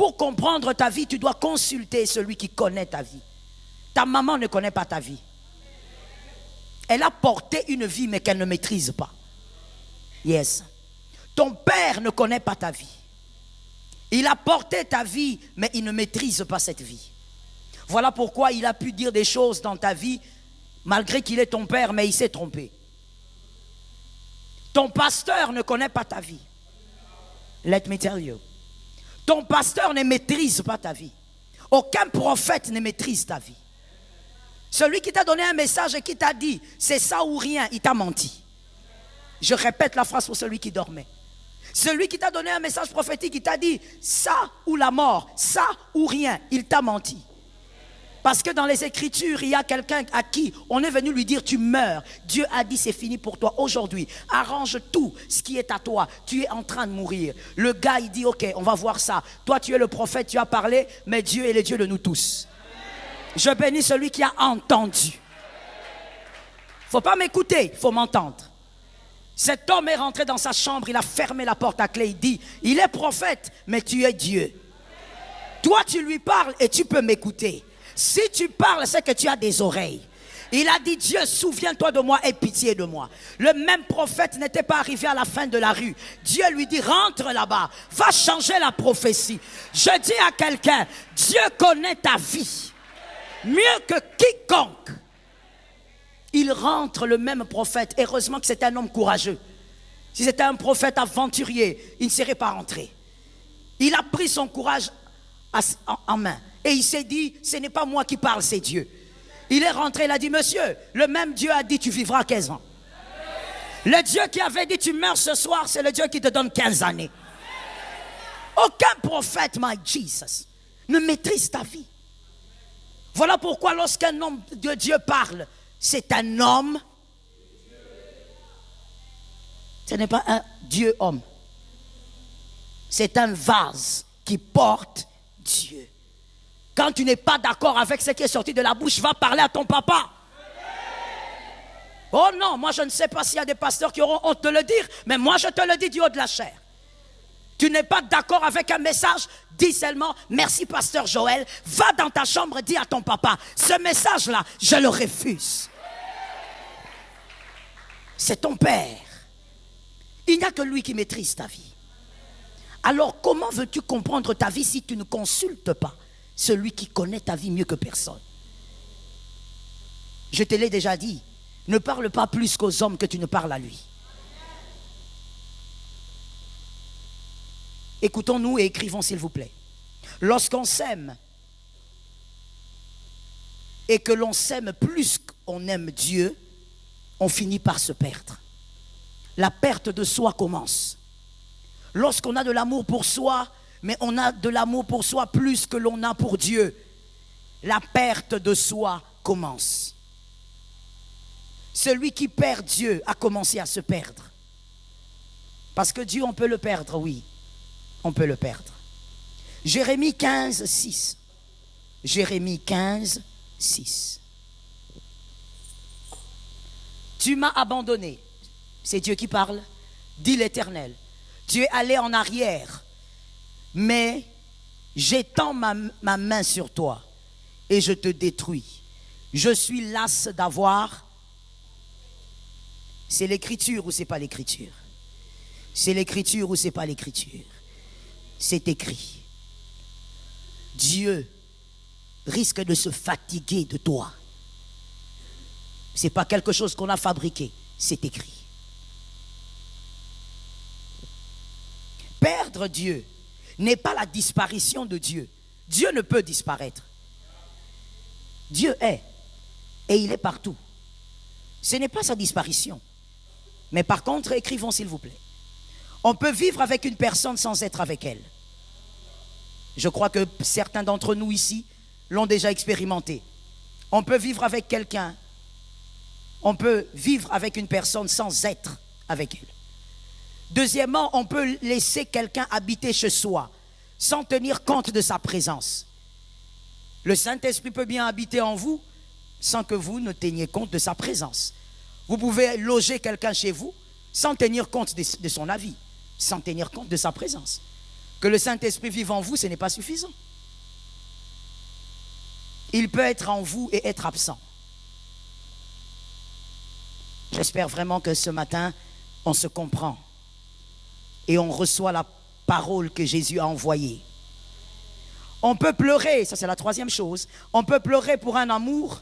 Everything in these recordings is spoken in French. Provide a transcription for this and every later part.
Pour comprendre ta vie, tu dois consulter celui qui connaît ta vie. Ta maman ne connaît pas ta vie. Elle a porté une vie mais qu'elle ne maîtrise pas. Yes. Ton père ne connaît pas ta vie. Il a porté ta vie mais il ne maîtrise pas cette vie. Voilà pourquoi il a pu dire des choses dans ta vie malgré qu'il est ton père mais il s'est trompé. Ton pasteur ne connaît pas ta vie. Let me tell you. Ton pasteur ne maîtrise pas ta vie. Aucun prophète ne maîtrise ta vie. Celui qui t'a donné un message et qui t'a dit c'est ça ou rien, il t'a menti. Je répète la phrase pour celui qui dormait. Celui qui t'a donné un message prophétique, il t'a dit ça ou la mort, ça ou rien, il t'a menti. Parce que dans les Écritures, il y a quelqu'un à qui on est venu lui dire tu meurs. Dieu a dit c'est fini pour toi aujourd'hui. Arrange tout ce qui est à toi. Tu es en train de mourir. Le gars il dit ok, on va voir ça. Toi tu es le prophète, tu as parlé, mais Dieu est le Dieu de nous tous. Je bénis celui qui a entendu. Il ne faut pas m'écouter, il faut m'entendre. Cet homme est rentré dans sa chambre, il a fermé la porte à clé. Il dit il est prophète, mais tu es Dieu. Toi tu lui parles et tu peux m'écouter. Si tu parles, c'est que tu as des oreilles. Il a dit, Dieu, souviens-toi de moi, aie pitié de moi. Le même prophète n'était pas arrivé à la fin de la rue. Dieu lui dit, rentre là-bas, va changer la prophétie. Je dis à quelqu'un, Dieu connaît ta vie mieux que quiconque. Il rentre, le même prophète. Heureusement que c'était un homme courageux. Si c'était un prophète aventurier, il ne serait pas rentré. Il a pris son courage en main. Et il s'est dit, ce n'est pas moi qui parle, c'est Dieu. Il est rentré, il a dit, monsieur, le même Dieu a dit, tu vivras 15 ans. Le Dieu qui avait dit, tu meurs ce soir, c'est le Dieu qui te donne 15 années. Aucun prophète, my Jesus, ne maîtrise ta vie. Voilà pourquoi lorsqu'un homme de Dieu parle, c'est un homme. Ce n'est pas un Dieu homme. C'est un vase qui porte Dieu. Quand tu n'es pas d'accord avec ce qui est sorti de la bouche, va parler à ton papa. Oh non, moi je ne sais pas s'il y a des pasteurs qui auront honte de le dire, mais moi je te le dis du haut de la chair. Tu n'es pas d'accord avec un message, dis seulement, merci pasteur Joël, va dans ta chambre, dis à ton papa, ce message-là, je le refuse. C'est ton père. Il n'y a que lui qui maîtrise ta vie. Alors comment veux-tu comprendre ta vie si tu ne consultes pas celui qui connaît ta vie mieux que personne? Je te l'ai déjà dit, ne parle pas plus qu'aux hommes que tu ne parles à lui. Écoutons-nous et écrivons s'il vous plaît. Lorsqu'on s'aime et que l'on s'aime plus qu'on aime Dieu, on finit par se perdre. La perte de soi commence. Lorsqu'on a de l'amour pour soi, mais on a de l'amour pour soi plus que l'on a pour Dieu, la perte de soi commence. Celui qui perd Dieu a commencé à se perdre. Parce que Dieu, on peut le perdre, oui. On peut le perdre. Jérémie 15, 6. Jérémie 15, 6. Tu m'as abandonné. C'est Dieu qui parle. Dit l'Éternel. Tu es allé en arrière. Mais j'étends ma main sur toi et je te détruis. Je suis las d'avoir. C'est l'écriture ou c'est pas l'écriture? C'est l'écriture ou c'est pas l'écriture? C'est écrit. Dieu risque de se fatiguer de toi. C'est pas quelque chose qu'on a fabriqué, c'est écrit. Perdre Dieu n'est pas la disparition de Dieu. Dieu ne peut disparaître. Dieu est et il est partout. Ce n'est pas sa disparition. Mais par contre, écrivons s'il vous plaît. On peut vivre avec une personne sans être avec elle. Je crois que certains d'entre nous ici l'ont déjà expérimenté. On peut vivre avec quelqu'un. On peut vivre avec une personne sans être avec elle. Deuxièmement, on peut laisser quelqu'un habiter chez soi sans tenir compte de sa présence. Le Saint-Esprit peut bien habiter en vous sans que vous ne teniez compte de sa présence. Vous pouvez loger quelqu'un chez vous sans tenir compte de son avis, sans tenir compte de sa présence. Que le Saint-Esprit vive en vous, ce n'est pas suffisant. Il peut être en vous et être absent. J'espère vraiment que ce matin, on se comprend et on reçoit la parole que Jésus a envoyée. On peut pleurer, ça c'est la troisième chose, on peut pleurer pour un amour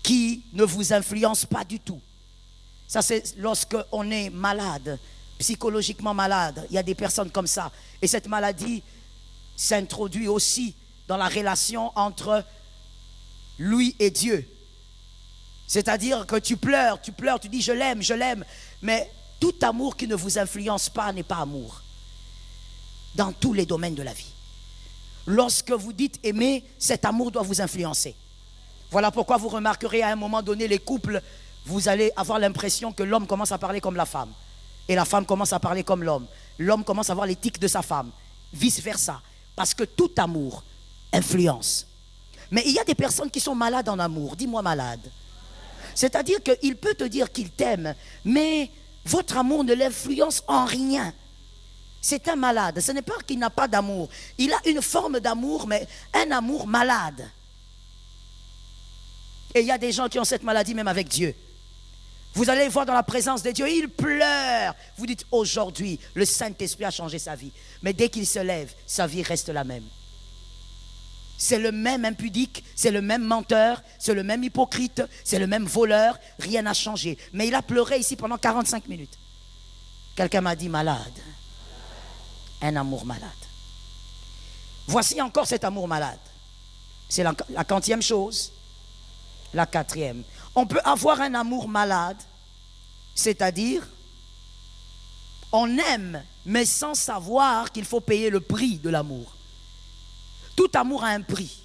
qui ne vous influence pas du tout. Ça c'est lorsque on est malade, psychologiquement malade. Il y a des personnes comme ça. Et cette maladie s'introduit aussi dans la relation entre lui et Dieu. C'est-à-dire que tu pleures, tu dis je l'aime, mais tout amour qui ne vous influence pas n'est pas amour. Dans tous les domaines de la vie. Lorsque vous dites aimer, cet amour doit vous influencer. Voilà pourquoi vous remarquerez à un moment donné les couples, vous allez avoir l'impression que l'homme commence à parler comme la femme. Et la femme commence à parler comme l'homme. L'homme commence à avoir les tics de sa femme. Vice versa. Parce que tout amour influence. Mais il y a des personnes qui sont malades en amour. Dis-moi malade. C'est-à-dire qu'il peut te dire qu'il t'aime, mais votre amour ne l'influence en rien. C'est un malade. Ce n'est pas qu'il n'a pas d'amour. Il a une forme d'amour, mais un amour malade. Et il y a des gens qui ont cette maladie même avec Dieu. Vous allez voir dans la présence de Dieu, il pleure. Vous dites aujourd'hui, le Saint-Esprit a changé sa vie. Mais dès qu'il se lève, sa vie reste la même. C'est le même impudique, c'est le même menteur, c'est le même hypocrite, c'est le même voleur, rien n'a changé. Mais il a pleuré ici pendant 45 minutes. Quelqu'un m'a dit malade. Un amour malade. Voici encore cet amour malade. C'est la 40e chose. La 4e. On peut avoir un amour malade, c'est-à-dire on aime, mais sans savoir qu'il faut payer le prix de l'amour. Tout amour a un prix.